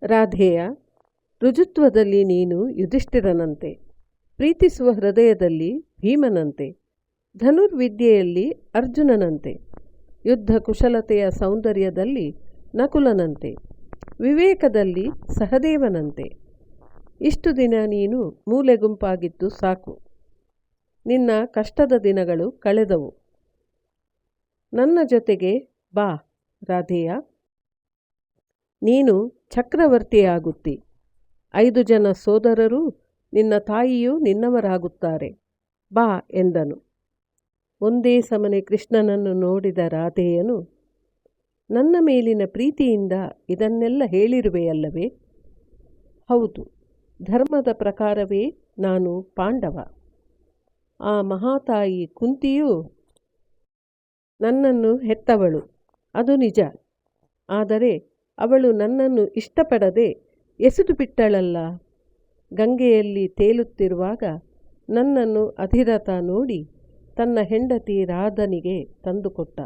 ರಾಧೇಯ, ರುಜುತ್ವದಲ್ಲಿ ನೀನು ಯುಧಿಷ್ಠಿರನಂತೆ, ಪ್ರೀತಿಸುವ ಹೃದಯದಲ್ಲಿ ಭೀಮನಂತೆ, ಧನುರ್ವಿದ್ಯೆಯಲ್ಲಿ ಅರ್ಜುನನಂತೆ, ಯುದ್ಧ ಕುಶಲತೆಯ ಸೌಂದರ್ಯದಲ್ಲಿ ನಕುಲನಂತೆ, ವಿವೇಕದಲ್ಲಿ ಸಹದೇವನಂತೆ. ಇಷ್ಟು ದಿನ ನೀನು ಮೂಲೆ ಗುಂಪಾಗಿದ್ದು ಸಾಕು. ನಿನ್ನ ಕಷ್ಟದ ದಿನಗಳು ಕಳೆದವು. ನನ್ನ ಜೊತೆಗೆ ಬಾ ರಾಧೇಯ. ನೀನು ಚಕ್ರವರ್ತಿಯಾಗುತ್ತಿ. 5 ಜನ ಸೋದರರೂ ನಿನ್ನ ತಾಯಿಯೂ ನಿನ್ನವರಾಗುತ್ತಾರೆ. ಬಾ ಎಂದನು. ಒಂದೇ ಸಮನೆ ಕೃಷ್ಣನನ್ನು ನೋಡಿದ ರಾಧೇಯನು, ನನ್ನ ಮೇಲಿನ ಪ್ರೀತಿಯಿಂದ ಇದನ್ನೆಲ್ಲ ಹೇಳಿರುವೆಯಲ್ಲವೇ? ಹೌದು, ಧರ್ಮದ ಪ್ರಕಾರವೇ ನಾನು ಪಾಂಡವ. ಆ ಮಹಾತಾಯಿ ಕುಂತಿಯೂ ನನ್ನನ್ನು ಹೆತ್ತವಳು, ಅದು ನಿಜ. ಆದರೆ ಅವಳು ನನ್ನನ್ನು ಇಷ್ಟಪಡದೆ ಎಸೆದು ಬಿಟ್ಟಳಲ್ಲ. ಗಂಗೆಯಲ್ಲಿ ತೇಲುತ್ತಿರುವಾಗ ನನ್ನನ್ನು ಅಧಿರಥ ನೋಡಿ ತನ್ನ ಹೆಂಡತಿ ರಾಧನಿಗೆ ತಂದುಕೊಟ್ಟ.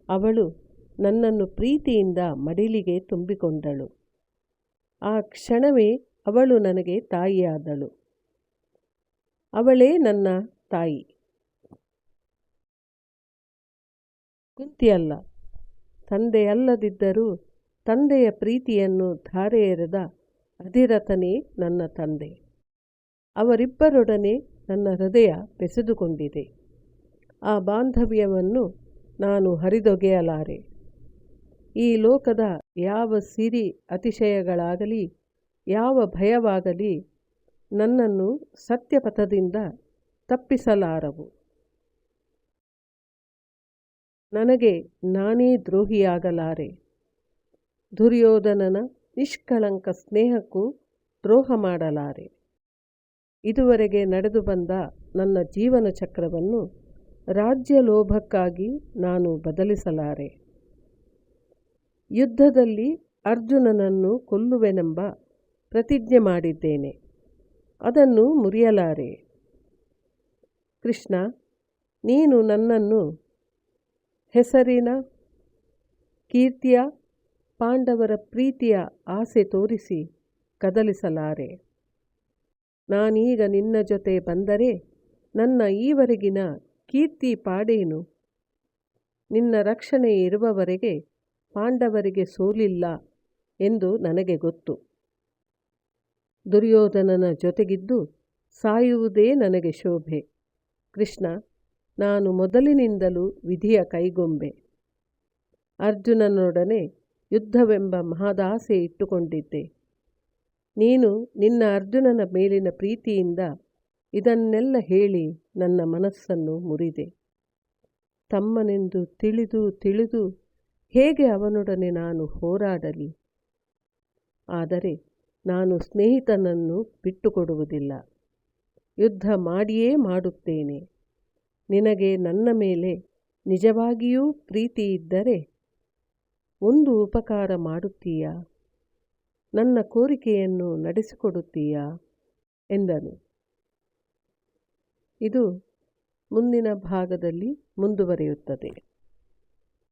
ಅವಳು ನನ್ನನ್ನು ಪ್ರೀತಿಯಿಂದ ಮಡಿಲಿಗೆ ತುಂಬಿಕೊಂಡಳು. ಆ ಕ್ಷಣವೇ ಅವಳು ನನಗೆ ತಾಯಿಯಾದಳು. ಅವಳೇ ನನ್ನ ತಾಯಿ, ಕುಂತಿಯಲ್ಲ. ತಂದೆಯಲ್ಲದಿದ್ದರೂ ತಂದೆಯ ಪ್ರೀತಿಯನ್ನು ಧಾರೆ ಎರೆದ ಅಧಿರಥನೇ ನನ್ನ ತಂದೆ. ಅವರಿಬ್ಬರೊಡನೆ ನನ್ನ ಹೃದಯ ಬೆಸೆದುಕೊಂಡಿದೆ. ಆ ಬಾಂಧವ್ಯವನ್ನು ನಾನು ಹರಿದೊಗೆಯಲಾರೆ. ಈ ಲೋಕದ ಯಾವ ಸಿರಿ ಅತಿಶಯಗಳಾಗಲಿ ಯಾವ ಭಯವಾಗಲಿ ನನ್ನನ್ನು ಸತ್ಯಪಥದಿಂದ ತಪ್ಪಿಸಲಾರವು. ನನಗೆ ನಾನೇ ದ್ರೋಹಿಯಾಗಲಾರೆ. ದುರ್ಯೋಧನನ ನಿಷ್ಕಳಂಕ ಸ್ನೇಹಕ್ಕೂ ದ್ರೋಹ ಮಾಡಲಾರೆ. ಇದುವರೆಗೆ ನಡೆದು ಬಂದ ನನ್ನ ಜೀವನ ಚಕ್ರವನ್ನು ರಾಜ್ಯ ಲೋಭಕ್ಕಾಗಿ ನಾನು ಬದಲಿಸಲಾರೆ. ಯುದ್ಧದಲ್ಲಿ ಅರ್ಜುನನನ್ನು ಕೊಲ್ಲುವೆನೆಂಬ ಪ್ರತಿಜ್ಞೆ ಮಾಡಿದ್ದೇನೆ. ಅದನ್ನು ಮುರಿಯಲಾರೆ. ಕೃಷ್ಣ, ನೀನು ನನ್ನನ್ನು ಹೆಸರಿನ, ಕೀರ್ತಿಯ, ಪಾಂಡವರ ಪ್ರೀತಿಯ ಆಸೆ ತೋರಿಸಿ ಕದಲಿಸಲಾರೆ. ನಾನೀಗ ನಿನ್ನ ಜೊತೆ ಬಂದರೆ ನನ್ನ ಈವರೆಗಿನ ಕೀರ್ತಿ ಪಾಡೇನು? ನಿನ್ನ ರಕ್ಷಣೆ ಇರುವವರೆಗೆ ಪಾಂಡವರಿಗೆ ಸೋಲಿಲ್ಲ ಎಂದು ನನಗೆ ಗೊತ್ತು. ದುರ್ಯೋಧನನ ಜೊತೆಗಿದ್ದು ಸಾಯುವುದೇ ನನಗೆ ಶೋಭೆ. ಕೃಷ್ಣ, ನಾನು ಮೊದಲಿನಿಂದಲೂ ವಿಧಿಯ ಕೈಗೊಂಬೆ. ಅರ್ಜುನನೊಡನೆ ಯುದ್ಧವೆಂಬ ಮಹದಾಸೆ ಇಟ್ಟುಕೊಂಡಿದ್ದೆ. ನೀನು ನಿನ್ನ ಅರ್ಜುನನ ಮೇಲಿನ ಪ್ರೀತಿಯಿಂದ ಇದನ್ನೆಲ್ಲ ಹೇಳಿ ನನ್ನ ಮನಸ್ಸನ್ನು ಮುರಿದೆ. ತಮ್ಮನೆಂದು ತಿಳಿದು ಹೇಗೆ ಅವನೊಡನೆ ನಾನು ಹೋರಾಡಲಿ? ಆದರೆ ನಾನು ಸ್ನೇಹಿತನನ್ನು ಬಿಟ್ಟುಕೊಡುವುದಿಲ್ಲ. ಯುದ್ಧ ಮಾಡಿಯೇ ಮಾಡುತ್ತೇನೆ. ನಿನಗೆ ನನ್ನ ಮೇಲೆ ನಿಜವಾಗಿಯೂ ಪ್ರೀತಿ ಇದ್ದರೆ ಒಂದು ಉಪಕಾರ ಮಾಡುತ್ತೀಯಾ? ನನ್ನ ಕೋರಿಕೆಯನ್ನು ನಡೆಸಿಕೊಡುತ್ತೀಯಾ ಎಂದನು. ಇದು ಮುಂದಿನ ಭಾಗದಲ್ಲಿ ಮುಂದುವರಿಯುತ್ತದೆ.